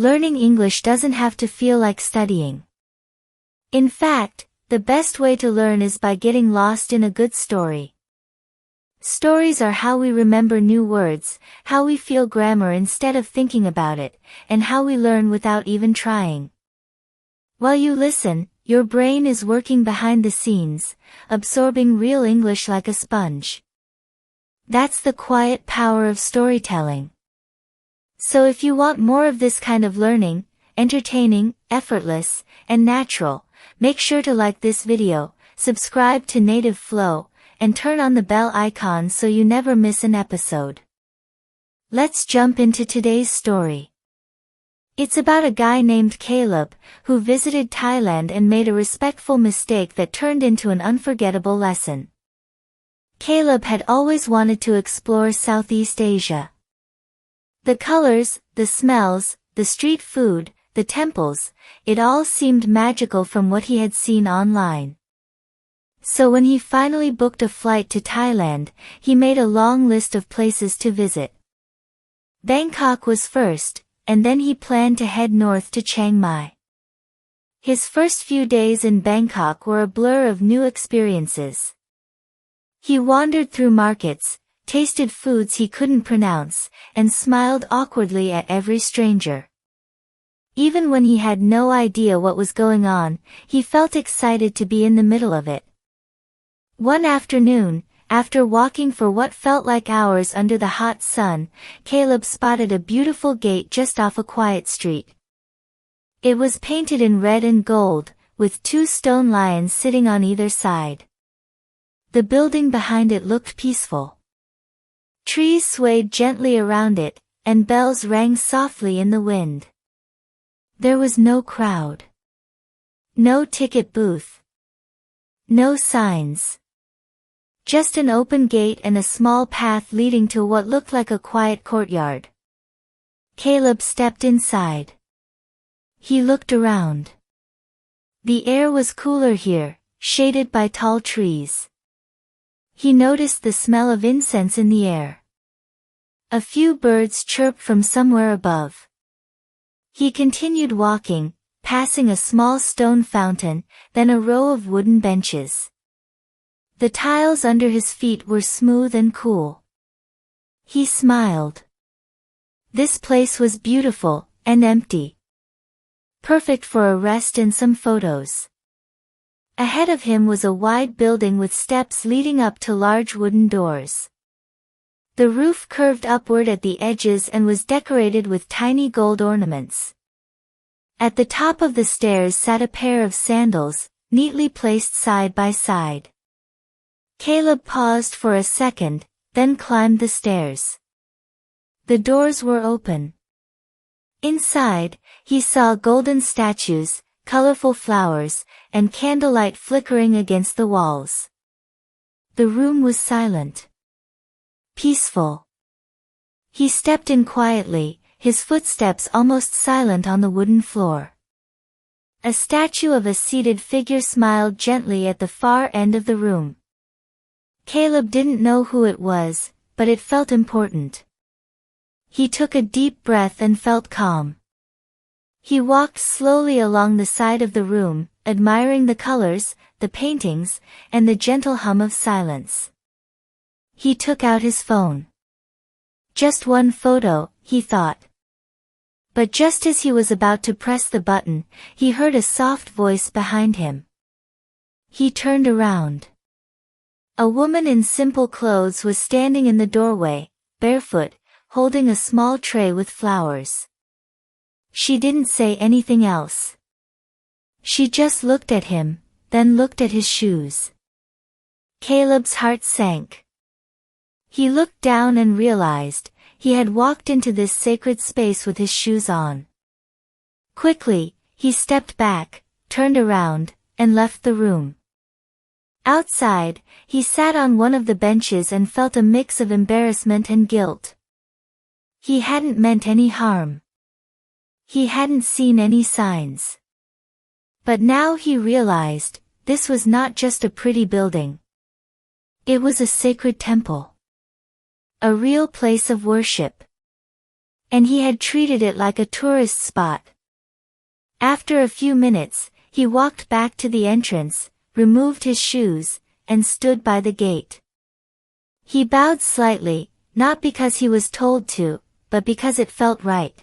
Learning English doesn't have to feel like studying. In fact, the best way to learn is by getting lost in a good story. Stories are how we remember new words, how we feel grammar instead of thinking about it, and how we learn without even trying. While you listen, your brain is working behind the scenes, absorbing real English like a sponge. That's the quiet power of storytelling. So if you want more of this kind of learning, entertaining, effortless, and natural, make sure to like this video, subscribe to Native Flow, and turn on the bell icon so you never miss an episode. Let's jump into today's story. It's about a guy named Caleb, who visited Thailand and made a respectful mistake that turned into an unforgettable lesson. Caleb had always wanted to explore Southeast Asia. The colors, the smells, the street food, the temples, it all seemed magical from what he had seen online. So when he finally booked a flight to Thailand, he made a long list of places to visit. Bangkok was first, and then he planned to head north to Chiang Mai. His first few days in Bangkok were a blur of new experiences. He wandered through markets, tasted foods he couldn't pronounce, and smiled awkwardly at every stranger. Even when he had no idea what was going on, he felt excited to be in the middle of it. One afternoon, after walking for what felt like hours under the hot sun, Caleb spotted a beautiful gate just off a quiet street. It was painted in red and gold, with 2 stone lions sitting on either side. The building behind it looked peaceful. Trees swayed gently around it, and bells rang softly in the wind. There was no crowd. No ticket booth. No signs. Just an open gate and a small path leading to what looked like a quiet courtyard. Caleb stepped inside. He looked around. The air was cooler here, shaded by tall trees. He noticed the smell of incense in the air. A few birds chirped from somewhere above. He continued walking, passing a small stone fountain, then a row of wooden benches. The tiles under his feet were smooth and cool. He smiled. This place was beautiful, and empty. Perfect for a rest and some photos. Ahead of him was a wide building with steps leading up to large wooden doors. The roof curved upward at the edges and was decorated with tiny gold ornaments. At the top of the stairs sat a pair of sandals, neatly placed side by side. Caleb paused for a second, then climbed the stairs. The doors were open. Inside, he saw golden statues, colorful flowers, and candlelight flickering against the walls. The room was silent. Peaceful. He stepped in quietly, his footsteps almost silent on the wooden floor. A statue of a seated figure smiled gently at the far end of the room. Caleb didn't know who it was, but it felt important. He took a deep breath and felt calm. He walked slowly along the side of the room, admiring the colors, the paintings, and the gentle hum of silence. He took out his phone. Just one photo, he thought. But just as he was about to press the button, he heard a soft voice behind him. He turned around. A woman in simple clothes was standing in the doorway, barefoot, holding a small tray with flowers. She didn't say anything else. She just looked at him, then looked at his shoes. Caleb's heart sank. He looked down and realized, he had walked into this sacred space with his shoes on. Quickly, he stepped back, turned around, and left the room. Outside, he sat on one of the benches and felt a mix of embarrassment and guilt. He hadn't meant any harm. He hadn't seen any signs. But now he realized, this was not just a pretty building. It was a sacred temple. A real place of worship. and he had treated it like a tourist spot. After a few minutes, he walked back to the entrance, removed his shoes, and stood by the gate. He bowed slightly, not because he was told to, but because it felt right.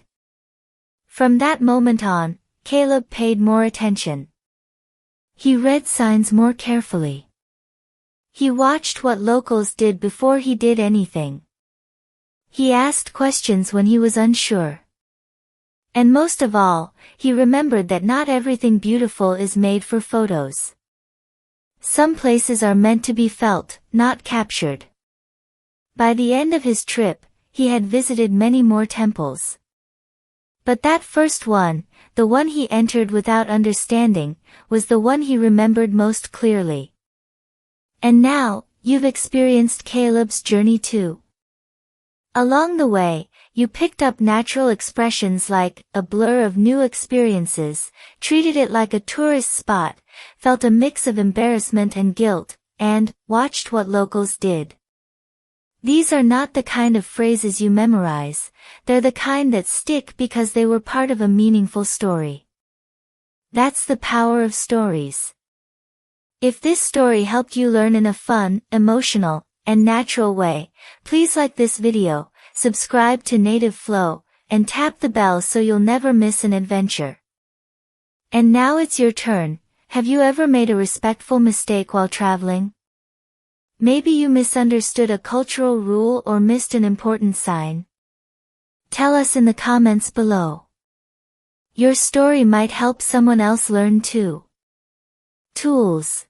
From that moment on, Caleb paid more attention. He read signs more carefully. He watched what locals did before he did anything. He asked questions when he was unsure. And most of all, he remembered that not everything beautiful is made for photos. Some places are meant to be felt, not captured. By the end of his trip, he had visited many more temples. But that first one, the one he entered without understanding, was the one he remembered most clearly. And now, you've experienced Caleb's journey too. Along the way, you picked up natural expressions like a blur of new experiences, treated it like a tourist spot, felt a mix of embarrassment and guilt, and watched what locals did. These are not the kind of phrases you memorize, they're the kind that stick because they were part of a meaningful story. That's the power of stories. If this story helped you learn in a fun, emotional, and natural way, please like this video, subscribe to Native Flow, and tap the bell so you'll never miss an adventure. And now it's your turn. Have you ever made a respectful mistake while traveling? Maybe you misunderstood a cultural rule or missed an important sign. Tell us in the comments below. Your story might help someone else learn too. Tools.